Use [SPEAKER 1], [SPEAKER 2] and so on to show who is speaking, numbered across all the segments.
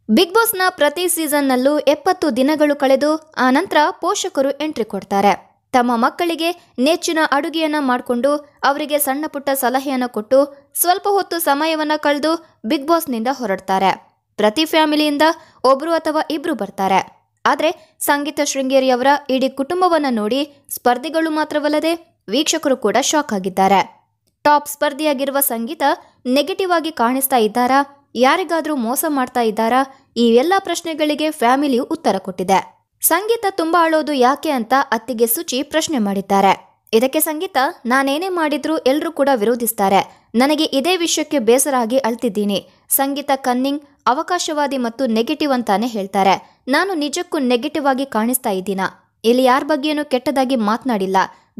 [SPEAKER 1] Big ಬಾಸ್ನ ಪ್ರತಿ ಸೀಸನ್ನಲ್ಲೂ 70 ದಿನಗಳು ಕಳೆದು ಆನಂತರ ಪೋಷಕರು ಎಂಟ್ರಿ ಕೊಡ್ತಾರೆ. ತಮ್ಮ ಮಕ್ಕಳಿಗೆ ನೆಚ್ಚಿನ ಅಡುಗೆಯನ್ನ ಮಾಡಿಕೊಂಡು ಅವರಿಗೆ ಸಣ್ಣ ಪುಟ್ಟ ಸಲಹೆಯನ್ನ ಕೊಟ್ಟು ಸ್ವಲ್ಪ ಹೊತ್ತು ಸಮಯವನ್ನ ಕಳೆದು ಬಿಗ್ ಬಾಸ್ನಿಂದ ಹೊರಡ್ತಾರೆ. ಪ್ರತಿ ಫ್ಯಾಮಿಲಿಯಿಂದ ಒಬ್ರು ಅಥವಾ ಇಬ್ರು ಬರ್ತಾರೆ. ಆದ್ರೆ ಸಂಗೀತ ಶೃಂಗೇರಿ ಅವರ ಇಡೀ ಕುಟುಂಬವನ್ನ ನೋಡಿ ಸ್ಪರ್ಧಿಗಳು ಮಾತ್ರವಲ್ಲದೆ ವೀಕ್ಷಕರು ಕೂಡ ಶಾಕ್ ಆಗಿದ್ದಾರೆ. ಟಾಪ್ ಸ್ಪರ್ಧಿಯಾಗಿರುವ ಸಂಗೀತ ನೆಗೆಟಿವ್ ಆಗಿ ಕಾಣಿಸ್ತಾ ಇದ್ದಾರಾ, ಯಾರಿಗಾದ್ರೂ ಮೋಸ ಮಾಡ್ತಾ ಇದ್ದಾರಾ, ಈ ಎಲ್ಲ ಪ್ರಶ್ನೆಗಳಿಗೆ ಫ್ಯಾಮಿಲಿಯು ಉತ್ತರ ಕೊಟ್ಟಿದೆ. ಸಂಗೀತ ತುಂಬಾ ಅಳೋದು ಯಾಕೆ ಅಂತ ಅತ್ತಿಗೆ ಸುಚಿ ಪ್ರಶ್ನೆ ಮಾಡಿದ್ದಾರೆ. ಇದಕ್ಕೆ ಸಂಗೀತ, ನಾನೇನೇ ಮಾಡಿದ್ರೂ ಎಲ್ರೂ ಕೂಡ ವಿರೋಧಿಸ್ತಾರೆ, ನನಗೆ ಇದೇ ವಿಷಯಕ್ಕೆ ಬೇಸರ ಆಗಿ ಅಳ್ತಿದ್ದೀನಿ. ಸಂಗೀತ ಕನ್ನಿಂಗ್, ಅವಕಾಶವಾದಿ ಮತ್ತು ನೆಗೆಟಿವ್ ಅಂತಾನೆ ಹೇಳ್ತಾರೆ. ನಾನು ನಿಜಕ್ಕೂ ನೆಗೆಟಿವ್ ಆಗಿ ಕಾಣಿಸ್ತಾ ಇದ್ದೀನಾ? ಇಲ್ಲಿ ಯಾರ ಬಗ್ಗೆನೂ ಕೆಟ್ಟದಾಗಿ ಮಾತನಾಡಿಲ್ಲ,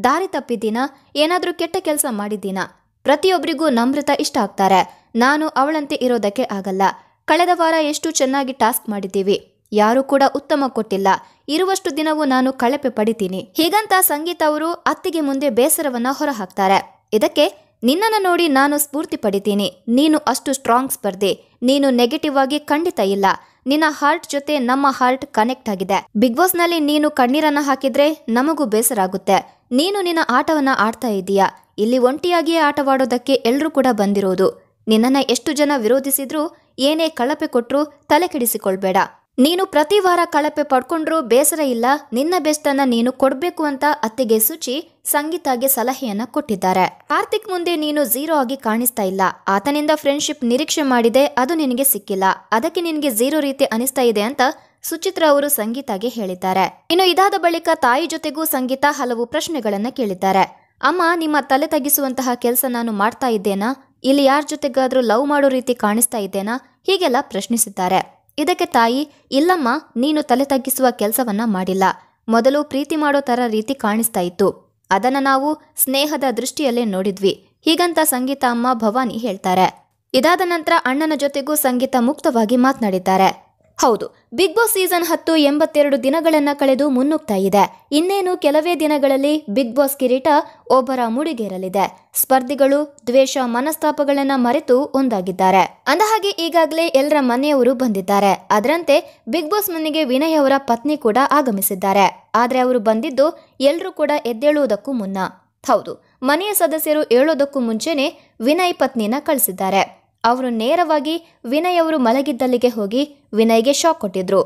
[SPEAKER 1] ದಾರಿ ತಪ್ಪಿದ್ದೀನಾ, ಏನಾದ್ರೂ ಕೆಟ್ಟ ಕೆಲಸ ಮಾಡಿದ್ದೀನಾ? ಪ್ರತಿಯೊಬ್ಬರಿಗೂ ನಮ್ರತ ಇಷ್ಟ ಆಗ್ತಾರೆ, ನಾನು ಅವಳಂತೆ ಇರೋದಕ್ಕೆ ಆಗಲ್ಲ. ಕಳೆದ ವಾರ ಎಷ್ಟು ಚೆನ್ನಾಗಿ ಟಾಸ್ಕ್ ಮಾಡಿದ್ದೀವಿ, ಯಾರೂ ಕೂಡ ಉತ್ತಮ ಕೊಟ್ಟಿಲ್ಲ, ಇರುವಷ್ಟು ದಿನವೂ ನಾನು ಕಳಪೆ ಪಡಿತೀನಿ. ಹೀಗಂತ ಸಂಗೀತ ಅವರು ಅತ್ತಿಗೆ ಮುಂದೆ ಬೇಸರವನ್ನ ಹೊರಹಾಕ್ತಾರೆ. ಇದಕ್ಕೆ, ನಿನ್ನನ್ನು ನೋಡಿ ನಾನು ಸ್ಫೂರ್ತಿ ಪಡಿತೀನಿ, ನೀನು ಅಷ್ಟು ಸ್ಟ್ರಾಂಗ್ ಸ್ಪರ್ಧಿ, ನೀನು ನೆಗೆಟಿವ್ ಆಗಿ ಖಂಡಿತ ಇಲ್ಲ, ನಿನ್ನ ಹಾರ್ಟ್ ಜೊತೆ ನಮ್ಮ ಹಾರ್ಟ್ ಕನೆಕ್ಟ್ ಆಗಿದೆ. ಬಿಗ್ ಬಾಸ್ ನಲ್ಲಿ ನೀನು ಕಣ್ಣೀರನ್ನ ಹಾಕಿದ್ರೆ ನಮಗೂ ಬೇಸರ ಆಗುತ್ತೆ. ನೀನು ನಿನ್ನ ಆಟವನ್ನ ಆಡ್ತಾ ಇದೀಯಾ, ಇಲ್ಲಿ ಒಂಟಿಯಾಗಿಯೇ ಆಟವಾಡೋದಕ್ಕೆ ಎಲ್ರೂ ಕೂಡ ಬಂದಿರೋದು. ನಿನ್ನನ್ನ ಎಷ್ಟು ಜನ ವಿರೋಧಿಸಿದ್ರು, ಏನೇ ಕಳಪೆ ಕೊಟ್ರು ತಲೆ ಕೆಡಿಸಿಕೊಳ್ಬೇಡ. ನೀನು ಪ್ರತಿ ವಾರ ಕಳಪೆ ಪಡ್ಕೊಂಡ್ರೂ ಬೇಸರ ಇಲ್ಲ, ನಿನ್ನ ಬೆಸ್ತನ್ನ ನೀನು ಕೊಡ್ಬೇಕು ಅಂತ ಅತ್ತಿಗೆ ಸುಚಿ ಸಂಗೀತಾಗೆ ಸಲಹೆಯನ್ನ ಕೊಟ್ಟಿದ್ದಾರೆ. ಕಾರ್ತಿಕ್ ಮುಂದೆ ನೀನು ಝೀರೋ ಆಗಿ ಕಾಣಿಸ್ತಾ ಇಲ್ಲ, ಆತನಿಂದ ಫ್ರೆಂಡ್ಶಿಪ್ ನಿರೀಕ್ಷೆ ಮಾಡಿದೆ, ಅದು ನಿನಗೆ ಸಿಕ್ಕಿಲ್ಲ, ಅದಕ್ಕೆ ನಿನಗೆ ಝೀರೋ ರೀತಿ ಅನಿಸ್ತಾ ಇದೆ ಅಂತ ಸುಚಿತ್ರ ಅವರು ಸಂಗೀತಾಗೆ ಹೇಳಿದ್ದಾರೆ. ಇನ್ನು ಇದಾದ ಬಳಿಕ ತಾಯಿ ಜೊತೆಗೂ ಸಂಗೀತ ಹಲವು ಪ್ರಶ್ನೆಗಳನ್ನ ಕೇಳಿದ್ದಾರೆ. ಅಮ್ಮ, ನಿಮ್ಮ ತಲೆ ತಗ್ಗಿಸುವಂತಹ ಕೆಲಸ ನಾನು ಮಾಡ್ತಾ ಇದ್ದೇನಾ? ಇಲ್ಲಿ ಯಾರ ಜೊತೆಗಾದ್ರೂ ಲವ್ ಮಾಡೋ ರೀತಿ ಕಾಣಿಸ್ತಾ ಇದ್ದೇನಾ? ಹೀಗೆಲ್ಲ ಪ್ರಶ್ನಿಸಿದ್ದಾರೆ. ಇದಕ್ಕೆ ತಾಯಿ, ಇಲ್ಲಮ್ಮ, ನೀನು ತಲೆ ತಗ್ಗಿಸುವ ಕೆಲಸವನ್ನ ಮಾಡಿಲ್ಲ, ಮೊದಲು ಪ್ರೀತಿ ಮಾಡೋ ತರ ರೀತಿ ಕಾಣಿಸ್ತಾ ಇತ್ತು, ಅದನ್ನ ನಾವು ಸ್ನೇಹದ ದೃಷ್ಟಿಯಲ್ಲೇ ನೋಡಿದ್ವಿ, ಹೀಗಂತ ಸಂಗೀತ ಅಮ್ಮ ಭವಾನಿ ಹೇಳ್ತಾರೆ. ಇದಾದ ನಂತರ ಅಣ್ಣನ ಜೊತೆಗೂ ಸಂಗೀತ ಮುಕ್ತವಾಗಿ ಮಾತನಾಡಿದ್ದಾರೆ. ಹೌದು, ಬಿಗ್ ಬಾಸ್ ಸೀಸನ್ 10 82 ದಿನಗಳನ್ನ ಕಳೆದು ಮುನ್ನುಗ್ತಾ ಇದೆ. ಇನ್ನೇನು ಕೆಲವೇ ದಿನಗಳಲ್ಲಿ ಬಿಗ್ ಬಾಸ್ ಕಿರೀಟ ಒಬ್ಬರ ಮುಡಿಗೇರಲಿದೆ. ಸ್ಪರ್ಧಿಗಳು ದ್ವೇಷ ಮನಸ್ತಾಪಗಳನ್ನ ಮರೆತು ಒಂದಾಗಿದ್ದಾರೆ. ಅಂದಹಾಗೆ ಈಗಾಗಲೇ ಎಲ್ಲರ ಮನೆಯವರು ಬಂದಿದ್ದಾರೆ. ಅದರಂತೆ ಬಿಗ್ ಬಾಸ್ ಮನೆಗೆ ವಿನಯ್ ಅವರ ಪತ್ನಿ ಕೂಡ ಆಗಮಿಸಿದ್ದಾರೆ. ಆದ್ರೆ ಅವರು ಬಂದಿದ್ದು ಎಲ್ರೂ ಕೂಡ ಎದ್ದೇಳುವುದಕ್ಕೂ ಮುನ್ನ. ಹೌದು, ಮನೆಯ ಸದಸ್ಯರು ಏಳೋದಕ್ಕೂ ಮುಂಚೆನೆ ವಿನಯ್ ಪತ್ನಿನ ಕಳಿಸಿದ್ದಾರೆ. ಅವರು ನೇರವಾಗಿ ವಿನಯ್ ಅವರು ಮಲಗಿದ್ದಲ್ಲಿಗೆ ಹೋಗಿ ವಿನಯ್ಗೆ ಶಾಕ್ ಕೊಟ್ಟಿದ್ರು.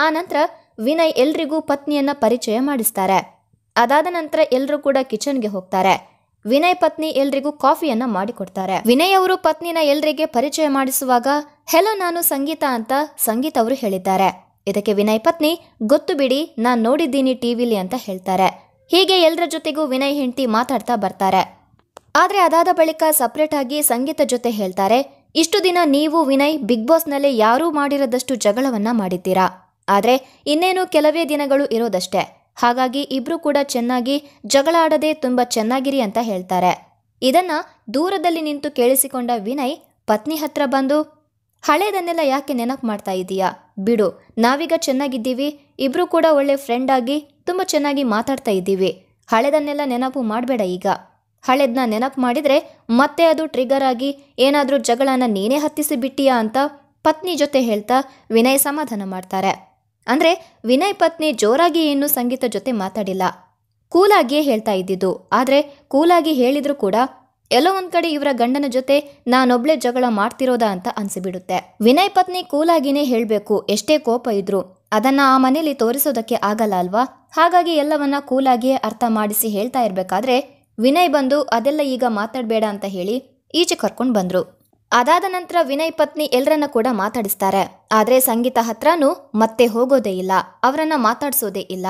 [SPEAKER 1] ಆ ನಂತರ ವಿನಯ್ ಎಲ್ರಿಗೂ ಪತ್ನಿಯನ್ನ ಪರಿಚಯ ಮಾಡಿಸ್ತಾರೆ. ಅದಾದ ನಂತರ ಎಲ್ರೂ ಕೂಡ ಕಿಚನ್ಗೆ ಹೋಗ್ತಾರೆ. ವಿನಯ್ ಪತ್ನಿ ಎಲ್ರಿಗೂ ಕಾಫಿಯನ್ನ ಮಾಡಿಕೊಡ್ತಾರೆ. ವಿನಯ್ ಅವರು ಪತ್ನಿನ ಎಲ್ರಿಗೆ ಪರಿಚಯ ಮಾಡಿಸುವಾಗ, ಹೆಲೋ, ನಾನು ಸಂಗೀತ ಅಂತ ಸಂಗೀತ ಅವರು ಹೇಳಿದ್ದಾರೆ. ಇದಕ್ಕೆ ವಿನಯ್ ಪತ್ನಿ, ಗೊತ್ತು ಬಿಡಿ, ನಾನ್ ನೋಡಿದ್ದೀನಿ ಟಿವಿಲಿ ಅಂತ ಹೇಳ್ತಾರೆ. ಹೀಗೆ ಎಲ್ಲರ ಜೊತೆಗೂ ವಿನಯ್ ಹೆಂಡತಿ ಮಾತಾಡ್ತಾ ಬರ್ತಾರೆ. ಆದ್ರೆ ಅದಾದ ಬಳಿಕ ಸಪ್ರೇಟ್ ಆಗಿ ಸಂಗೀತ ಜೊತೆ ಹೇಳ್ತಾರೆ, ಇಷ್ಟು ದಿನ ನೀವು ವಿನಯ್ ಬಿಗ್ ಬಾಸ್ನಲ್ಲಿ ಯಾರೂ ಮಾಡಿರದಷ್ಟು ಜಗಳವನ್ನ ಮಾಡಿದ್ದೀರಾ, ಆದ್ರೆ ಇನ್ನೇನು ಕೆಲವೇ ದಿನಗಳು ಇರೋದಷ್ಟೇ, ಹಾಗಾಗಿ ಇಬ್ರು ಕೂಡ ಚೆನ್ನಾಗಿ ಜಗಳ ಆಡದೆ ತುಂಬಾ ಚೆನ್ನಾಗಿರಿ ಅಂತ ಹೇಳ್ತಾರೆ. ಇದನ್ನ ದೂರದಲ್ಲಿ ನಿಂತು ಕೇಳಿಸಿಕೊಂಡ ವಿನಯ್ ಪತ್ನಿ ಹತ್ರ ಬಂದು, ಹಳೇದನ್ನೆಲ್ಲ ಯಾಕೆ ನೆನಪು ಮಾಡ್ತಾ ಇದೀಯಾ, ಬಿಡು, ನಾವೀಗ ಚೆನ್ನಾಗಿದ್ದೀವಿ, ಇಬ್ರು ಕೂಡ ಒಳ್ಳೆ ಫ್ರೆಂಡ್ ಆಗಿ ತುಂಬಾ ಚೆನ್ನಾಗಿ ಮಾತಾಡ್ತಾ ಇದ್ದೀವಿ, ಹಳೇದನ್ನೆಲ್ಲ ನೆನಪು ಮಾಡಬೇಡ. ಈಗ ಹಳೇದನ್ನ ನೆನಪು ಮಾಡಿದ್ರೆ ಮತ್ತೆ ಅದು ಟ್ರಿಗರ್ ಆಗಿ ಏನಾದ್ರೂ ಜಗಳನ ನೀನೇ ಹತ್ತಿಸಿ ಬಿಟ್ಟಿಯಾ ಅಂತ ಪತ್ನಿ ಜೊತೆ ಹೇಳ್ತಾ ವಿನಯ್ ಸಮಾಧಾನ ಮಾಡ್ತಾರೆ. ಅಂದ್ರೆ ವಿನಯ್ ಪತ್ನಿ ಜೋರಾಗಿ ಏನು ಸಂಗೀತ ಜೊತೆ ಮಾತಾಡಿಲ್ಲ, ಕೂಲಾಗಿಯೇ ಹೇಳ್ತಾ ಇದ್ದಿದ್ದು. ಆದ್ರೆ ಕೂಲಾಗಿ ಹೇಳಿದ್ರು ಕೂಡ ಎಲ್ಲೋ ಒಂದ್ ಕಡೆ ಇವರ ಗಂಡನ ಜೊತೆ ನಾನೊಬ್ಳೆ ಜಗಳ ಮಾಡ್ತಿರೋದಾ ಅಂತ ಅನ್ಸಿಬಿಡುತ್ತೆ. ವಿನಯ್ ಪತ್ನಿ ಕೂಲಾಗಿನೇ ಹೇಳ್ಬೇಕು, ಎಷ್ಟೇ ಕೋಪ ಇದ್ರು ಅದನ್ನ ಆ ಮನೇಲಿ ತೋರಿಸೋದಕ್ಕೆ ಆಗಲ್ಲ ಅಲ್ವಾ, ಹಾಗಾಗಿ ಎಲ್ಲವನ್ನ ಕೂಲಾಗಿಯೇ ಅರ್ಥ ಮಾಡಿಸಿ ಹೇಳ್ತಾ ಇರ್ಬೇಕಾದ್ರೆ ವಿನಯ್ ಬಂದು ಅದೆಲ್ಲ ಈಗ ಮಾತಾಡಬೇಡ ಅಂತ ಹೇಳಿ ಈಚೆ ಕರ್ಕೊಂಡು ಬಂದ್ರು. ಅದಾದ ನಂತರ ವಿನಯ್ ಪತ್ನಿ ಎಲ್ಲರನ್ನ ಕೂಡ ಮಾತಾಡಿಸ್ತಾರೆ. ಆದ್ರೆ ಸಂಗೀತ ಹತ್ರನೂ ಮತ್ತೆ ಹೋಗೋದೇ ಇಲ್ಲ, ಅವರನ್ನ ಮಾತಾಡ್ಸೋದೇ ಇಲ್ಲ.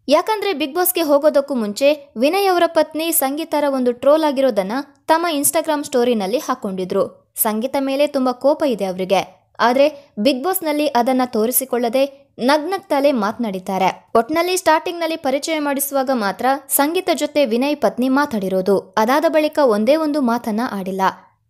[SPEAKER 1] ಯಾಕಂದ್ರೆ ಬಿಗ್ ಬಾಸ್ಗೆ ಹೋಗೋದಕ್ಕೂ ಮುಂಚೆ ವಿನಯ್ ಅವರ ಪತ್ನಿ ಸಂಗೀತರ ಒಂದು ಟ್ರೋಲ್ ಆಗಿರೋದನ್ನ ತಮ್ಮ ಇನ್ಸ್ಟಾಗ್ರಾಮ್ ಸ್ಟೋರಿನಲ್ಲಿ ಹಾಕೊಂಡಿದ್ರು. ಸಂಗೀತ ಮೇಲೆ ತುಂಬಾ ಕೋಪ ಇದೆ ಅವರಿಗೆ. ಆದ್ರೆ ಬಿಗ್ ಬಾಸ್ ನಲ್ಲಿ ಅದನ್ನ ತೋರಿಸಿಕೊಳ್ಳದೆ ನಗ್ನಗ್ತಾಲೆ ಮಾತನಾಡಿದ್ದಾರೆ. ಒಟ್ನಲ್ಲಿ ಸ್ಟಾರ್ಟಿಂಗ್ ನಲ್ಲಿ ಪರಿಚಯ ಮಾಡಿಸುವಾಗ ಮಾತ್ರ ಸಂಗೀತ ಜೊತೆ ವಿನಯ್ ಪತ್ನಿ ಮಾತಾಡಿರೋದು. ಅದಾದ ಬಳಿಕ ಒಂದೇ ಒಂದು ಮಾತನ್ನ ಆಡಿಲ್ಲ.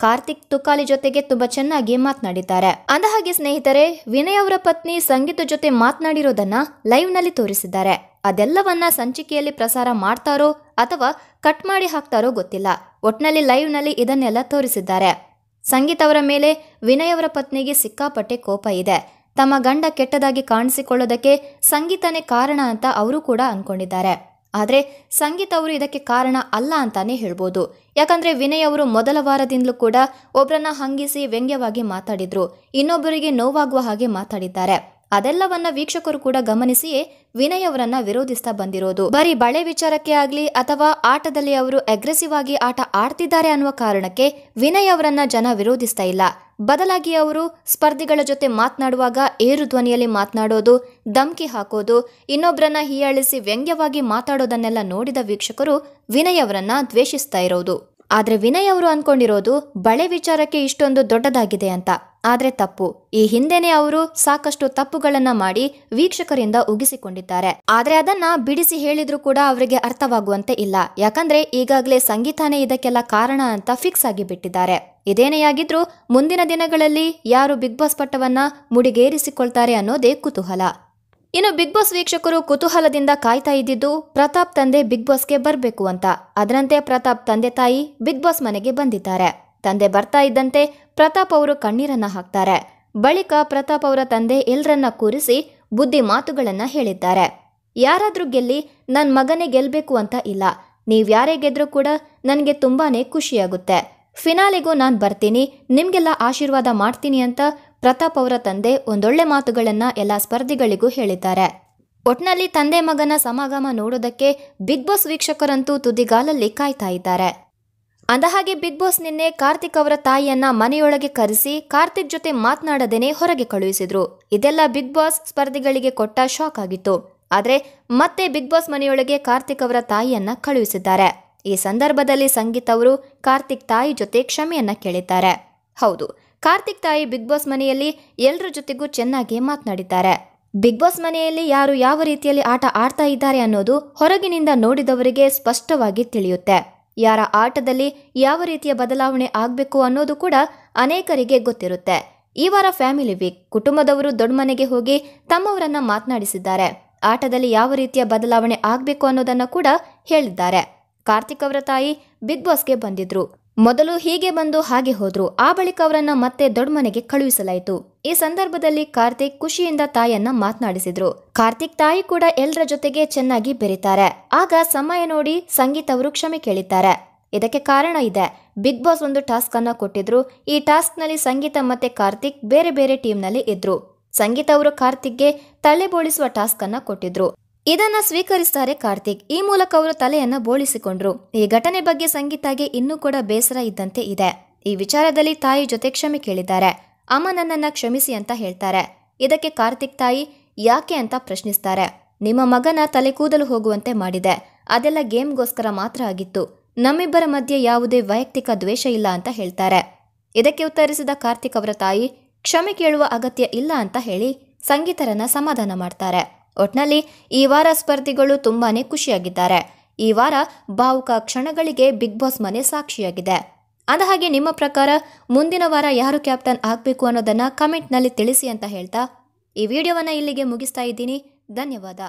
[SPEAKER 1] ಕಾರ್ತಿಕ್ ತುಕಾಲಿ ಜೊತೆಗೆ ತುಂಬಾ ಚೆನ್ನಾಗಿ ಮಾತನಾಡಿದ್ದಾರೆ. ಅಂದಹಾಗೆ ಸ್ನೇಹಿತರೆ, ವಿನಯ್ ಅವರ ಪತ್ನಿ ಸಂಗೀತ ಜೊತೆ ಮಾತನಾಡಿರೋದನ್ನ ಲೈವ್ ನಲ್ಲಿ ತೋರಿಸಿದ್ದಾರೆ. ಅದೆಲ್ಲವನ್ನ ಸಂಚಿಕೆಯಲ್ಲಿ ಪ್ರಸಾರ ಮಾಡ್ತಾರೋ ಅಥವಾ ಕಟ್ ಮಾಡಿ ಹಾಕ್ತಾರೋ ಗೊತ್ತಿಲ್ಲ. ಒಟ್ನಲ್ಲಿ ಲೈವ್ ನಲ್ಲಿ ಇದನ್ನೆಲ್ಲ ತೋರಿಸಿದ್ದಾರೆ. ಸಂಗೀತ ಅವರ ಮೇಲೆ ವಿನಯ್ ಅವರ ಪತ್ನಿಗೆ ಸಿಕ್ಕಾಪಟ್ಟೆ ಕೋಪ ಇದೆ. ತಮ್ಮ ಗಂಡ ಕೆಟ್ಟದಾಗಿ ಕಾಣಿಸಿಕೊಳ್ಳೋದಕ್ಕೆ ಸಂಗೀತನೇ ಕಾರಣ ಅಂತ ಅವರು ಕೂಡ ಅನ್ಕೊಂಡಿದ್ದಾರೆ. ಆದರೆ ಸಂಗೀತ ಅವರು ಇದಕ್ಕೆ ಕಾರಣ ಅಲ್ಲ ಅಂತಾನೆ ಹೇಳ್ಬೋದು. ಯಾಕಂದ್ರೆ ವಿನಯ್ ಅವರು ಮೊದಲ ವಾರದಿಂದಲೂ ಕೂಡ ಒಬ್ರನ್ನ ಹಂಗಿಸಿ ವ್ಯಂಗ್ಯವಾಗಿ ಮಾತಾಡಿದ್ರು, ಇನ್ನೊಬ್ಬರಿಗೆ ನೋವಾಗುವ ಹಾಗೆ ಮಾತಾಡಿದ್ದಾರೆ. ಅದೆಲ್ಲವನ್ನ ವೀಕ್ಷಕರು ಕೂಡ ಗಮನಿಸಿಯೇ ವಿನಯ್ ಅವರನ್ನ ವಿರೋಧಿಸ್ತಾ ಬಂದಿರೋದು. ಬರೀ ಬಳೆ ವಿಚಾರಕ್ಕೆ ಆಗ್ಲಿ ಅಥವಾ ಆಟದಲ್ಲಿ ಅವರು ಅಗ್ರೆಸಿವ್ ಆಗಿ ಆಟ ಆಡ್ತಿದ್ದಾರೆ ಅನ್ನುವ ಕಾರಣಕ್ಕೆ ವಿನಯ್ ಅವರನ್ನ ಜನ ವಿರೋಧಿಸ್ತಾ ಇಲ್ಲ. ಬದಲಾಗಿ ಅವರು ಸ್ಪರ್ಧಿಗಳ ಜೊತೆ ಮಾತನಾಡುವಾಗ ಏರು ಧ್ವನಿಯಲ್ಲಿ ಮಾತನಾಡೋದು, ಧಮ್ಕಿ ಹಾಕೋದು, ಇನ್ನೊಬ್ಬರನ್ನ ಹೀಯಾಳಿಸಿ ವ್ಯಂಗ್ಯವಾಗಿ ಮಾತಾಡೋದನ್ನೆಲ್ಲ ನೋಡಿದ ವೀಕ್ಷಕರು ವಿನಯ್ ಅವರನ್ನ ದ್ವೇಷಿಸ್ತಾ ಇರೋದು. ಆದ್ರೆ ವಿನಯ್ ಅವರು ಅನ್ಕೊಂಡಿರೋದು ಬಳೆ ವಿಚಾರಕ್ಕೆ ಇಷ್ಟೊಂದು ದೊಡ್ಡದಾಗಿದೆ ಅಂತ. ಆದ್ರೆ ತಪ್ಪು. ಈ ಹಿಂದೆನೆ ಅವರು ಸಾಕಷ್ಟು ತಪ್ಪುಗಳನ್ನ ಮಾಡಿ ವೀಕ್ಷಕರಿಂದ ಉಗಿಸಿಕೊಂಡಿದ್ದಾರೆ. ಆದ್ರೆ ಅದನ್ನ ಬಿಡಿಸಿ ಹೇಳಿದ್ರು ಕೂಡ ಅವರಿಗೆ ಅರ್ಥವಾಗುವಂತೆ ಇಲ್ಲ. ಯಾಕಂದ್ರೆ ಈಗಾಗಲೇ ಸಂಗೀತಾನೇ ಇದಕ್ಕೆಲ್ಲ ಕಾರಣ ಅಂತ ಫಿಕ್ಸ್ ಆಗಿ ಬಿಟ್ಟಿದ್ದಾರೆ. ಇದೇನೇ ಆಗಿದ್ರೂ ಮುಂದಿನ ದಿನಗಳಲ್ಲಿ ಯಾರು ಬಿಗ್ ಬಾಸ್ ಪಟ್ಟವನ್ನ ಮುಡಿಗೇರಿಸಿಕೊಳ್ತಾರೆ ಅನ್ನೋದೇ ಕುತೂಹಲ. ಇನ್ನು ಬಿಗ್ ಬಾಸ್ ವೀಕ್ಷಕರು ಕುತೂಹಲದಿಂದ ಕಾಯ್ತಾ ಇದ್ದಿದ್ದು ಪ್ರತಾಪ್ ತಂದೆ ಬಿಗ್ ಬಾಸ್ಗೆ ಬರಬೇಕು ಅಂತ. ಅದರಂತೆ ಪ್ರತಾಪ್ ತಂದೆ ತಾಯಿ ಬಿಗ್ ಬಾಸ್ ಮನೆಗೆ ಬಂದಿದ್ದಾರೆ. ತಂದೆ ಬರ್ತಾ ಇದ್ದಂತೆ ಪ್ರತಾಪ್ ಅವರು ಕಣ್ಣೀರನ್ನ ಹಾಕ್ತಾರೆ. ಬಳಿಕ ಪ್ರತಾಪ್ ಅವರ ತಂದೆ ಎಲ್ಲರನ್ನ ಕೂರಿಸಿ ಬುದ್ಧಿ ಮಾತುಗಳನ್ನ ಹೇಳಿದ್ದಾರೆ. ಯಾರಾದ್ರೂ ಗೆಲ್ಲಿ ನನ್ನ ಮಗನೇ ಗೆಲ್ಬೇಕು ಅಂತ ಇಲ್ಲ. ನೀವ್ಯಾರೇ ಗೆದ್ರೂ ಕೂಡ ನನಗೆ ತುಂಬಾನೇ ಖುಷಿಯಾಗುತ್ತೆ. ಫಿನಾಲೆಗೂ ನಾನು ಬರ್ತೀನಿ, ನಿಮ್ಗೆಲ್ಲ ಆಶೀರ್ವಾದ ಮಾಡ್ತೀನಿ ಅಂತ ಪ್ರತಾಪ್ ಅವರ ತಂದೆ ಒಂದೊಳ್ಳೆ ಮಾತುಗಳನ್ನ ಎಲ್ಲ ಸ್ಪರ್ಧಿಗಳಿಗೂ ಹೇಳಿದ್ದಾರೆ. ಒಟ್ನಲ್ಲಿ ತಂದೆ ಮಗನ ಸಮಾಗಮ ನೋಡೋದಕ್ಕೆ ಬಿಗ್ ಬಾಸ್ ವೀಕ್ಷಕರಂತೂ ತುದಿಗಾಲಲ್ಲಿ ಕಾಯ್ತಾ ಇದ್ದಾರೆ. ಅಂದಹಾಗೆ ಬಿಗ್ ಬಾಸ್ ನಿನ್ನೆ ಕಾರ್ತಿಕ್ ಅವರ ತಾಯಿಯನ್ನ ಮನೆಯೊಳಗೆ ಕರೆಸಿ ಕಾರ್ತಿಕ್ ಜೊತೆ ಮಾತನಾಡದೇನೆ ಹೊರಗೆ ಕಳುಹಿಸಿದ್ರು. ಇದೆಲ್ಲ ಬಿಗ್ ಬಾಸ್ ಸ್ಪರ್ಧಿಗಳಿಗೆ ಕೊಟ್ಟ ಶಾಕ್ ಆಗಿತ್ತು. ಆದ್ರೆ ಮತ್ತೆ ಬಿಗ್ ಬಾಸ್ ಮನೆಯೊಳಗೆ ಕಾರ್ತಿಕ್ ಅವರ ತಾಯಿಯನ್ನ ಕಳುಹಿಸಿದ್ದಾರೆ. ಈ ಸಂದರ್ಭದಲ್ಲಿ ಸಂಗೀತ್ ಅವರು ಕಾರ್ತಿಕ್ ತಾಯಿ ಜೊತೆ ಕ್ಷಮೆಯನ್ನ ಕೇಳಿದ್ದಾರೆ. ಹೌದು, ಕಾರ್ತಿಕ್ ತಾಯಿ ಬಿಗ್ ಬಾಸ್ ಮನೆಯಲ್ಲಿ ಎಲ್ಲರ ಜೊತೆಗೂ ಚೆನ್ನಾಗಿ ಮಾತನಾಡಿದ್ದಾರೆ. ಬಿಗ್ ಬಾಸ್ ಮನೆಯಲ್ಲಿ ಯಾರು ಯಾವ ರೀತಿಯಲ್ಲಿ ಆಟ ಆಡ್ತಾ ಇದ್ದಾರೆ ಅನ್ನೋದು ಹೊರಗಿನಿಂದ ನೋಡಿದವರಿಗೆ ಸ್ಪಷ್ಟವಾಗಿ ತಿಳಿಯುತ್ತೆ. ಯಾರ ಆಟದಲ್ಲಿ ಯಾವ ರೀತಿಯ ಬದಲಾವಣೆ ಆಗಬೇಕು ಅನ್ನೋದು ಕೂಡ ಅನೇಕರಿಗೆ ಗೊತ್ತಿರುತ್ತೆ. ಈ ವಾರ ಫ್ಯಾಮಿಲಿ ವೀಕ್. ಕುಟುಂಬದವರು ದೊಡ್ಡ ಮನೆಗೆ ಹೋಗಿ ತಮ್ಮವರನ್ನ ಮಾತನಾಡಿಸಿದ್ದಾರೆ. ಆಟದಲ್ಲಿ ಯಾವ ರೀತಿಯ ಬದಲಾವಣೆ ಆಗಬೇಕು ಅನ್ನೋದನ್ನ ಕೂಡ ಹೇಳಿದ್ದಾರೆ. ಕಾರ್ತಿಕ್ ಅವರ ತಾಯಿ ಬಿಗ್ ಬಾಸ್ಗೆ ಬಂದಿದ್ರು. ಮೊದಲು ಹೀಗೆ ಬಂದು ಹಾಗೆ ಹೋದ್ರು. ಆ ಬಳಿಕ ಅವರನ್ನ ಮತ್ತೆ ದೊಡ್ಡ ಮನೆಗೆ ಕಳುಹಿಸಲಾಯಿತು. ಈ ಸಂದರ್ಭದಲ್ಲಿ ಕಾರ್ತಿಕ್ ಖುಷಿಯಿಂದ ತಾಯಿಯನ್ನ ಮಾತನಾಡಿಸಿದ್ರು. ಕಾರ್ತಿಕ್ ತಾಯಿ ಕೂಡ ಎಲ್ಲರ ಜೊತೆಗೆ ಚೆನ್ನಾಗಿ ಬೆರೀತಾರೆ. ಆಗ ಸಮಯ ನೋಡಿ ಸಂಗೀತ್ ಅವರು ಕ್ಷಮೆ ಕೇಳಿದ್ದಾರೆ. ಇದಕ್ಕೆ ಕಾರಣ ಇದೆ. ಬಿಗ್ ಬಾಸ್ ಒಂದು ಟಾಸ್ಕ್ ಅನ್ನ ಕೊಟ್ಟಿದ್ರು. ಈ ಟಾಸ್ಕ್ ನಲ್ಲಿ ಸಂಗೀತ ಮತ್ತೆ ಕಾರ್ತಿಕ್ ಬೇರೆ ಬೇರೆ ಟೀಮ್ ನಲ್ಲಿ ಇದ್ರು. ಸಂಗೀತ ಅವರು ಕಾರ್ತಿಕ್ಗೆ ತಲೆ ಬೋಳಿಸುವ ಟಾಸ್ಕ್ ಅನ್ನ ಕೊಟ್ಟಿದ್ರು. ಇದನ್ನ ಸ್ವೀಕರಿಸ್ತಾರೆ ಕಾರ್ತಿಕ್. ಈ ಮೂಲಕ ಅವರು ತಲೆಯನ್ನ ಬೋಳಿಸಿಕೊಂಡ್ರು. ಈ ಘಟನೆ ಬಗ್ಗೆ ಸಂಗೀತಾಗೆ ಇನ್ನೂ ಕೂಡ ಬೇಸರ ಇದ್ದಂತೆ ಇದೆ. ಈ ವಿಚಾರದಲ್ಲಿ ತಾಯಿ ಜೊತೆ ಕ್ಷಮೆ ಕೇಳಿದ್ದಾರೆ. ಅಮ್ಮ ನನ್ನನ್ನ ಕ್ಷಮಿಸಿ ಅಂತ ಹೇಳ್ತಾರೆ. ಇದಕ್ಕೆ ಕಾರ್ತಿಕ್ ತಾಯಿ ಯಾಕೆ ಅಂತ ಪ್ರಶ್ನಿಸ್ತಾರೆ. ನಿಮ್ಮ ಮಗನ ತಲೆ ಕೂದಲು ಹೋಗುವಂತೆ ಮಾಡಿದೆ. ಅದೆಲ್ಲ ಗೇಮ್ಗೋಸ್ಕರ ಮಾತ್ರ ಆಗಿತ್ತು. ನಮ್ಮಿಬ್ಬರ ಮಧ್ಯೆ ಯಾವುದೇ ವೈಯಕ್ತಿಕ ದ್ವೇಷ ಇಲ್ಲ ಅಂತ ಹೇಳ್ತಾರೆ. ಇದಕ್ಕೆ ಉತ್ತರಿಸಿದ ಕಾರ್ತಿಕ್ ಅವರ ತಾಯಿ ಕ್ಷಮೆ ಕೇಳುವ ಅಗತ್ಯ ಇಲ್ಲ ಅಂತ ಹೇಳಿ ಸಂಗೀತರನ್ನ ಸಮಾಧಾನ ಮಾಡ್ತಾರೆ. ಒಟ್ನಲ್ಲಿ ಈ ವಾರ ಸ್ಪರ್ಧಿಗಳು ತುಂಬಾನೇ ಖುಷಿಯಾಗಿದ್ದಾರೆ. ಈ ವಾರ ಭಾವುಕ ಕ್ಷಣಗಳಿಗೆ ಬಿಗ್ ಬಾಸ್ ಮನೆ ಸಾಕ್ಷಿಯಾಗಿದೆ. ಅಂದಹಾಗೆ ನಿಮ್ಮ ಪ್ರಕಾರ ಮುಂದಿನ ವಾರ ಯಾರು ಕ್ಯಾಪ್ಟನ್ ಆಗಬೇಕು ಅನ್ನೋದನ್ನ ಕಮೆಂಟ್ನಲ್ಲಿ ತಿಳಿಸಿ ಅಂತ ಹೇಳ್ತಾ ಈ ವಿಡಿಯೋವನ್ನ ಇಲ್ಲಿಗೆ ಮುಗಿಸ್ತಾ ಇದ್ದೀನಿ. ಧನ್ಯವಾದ.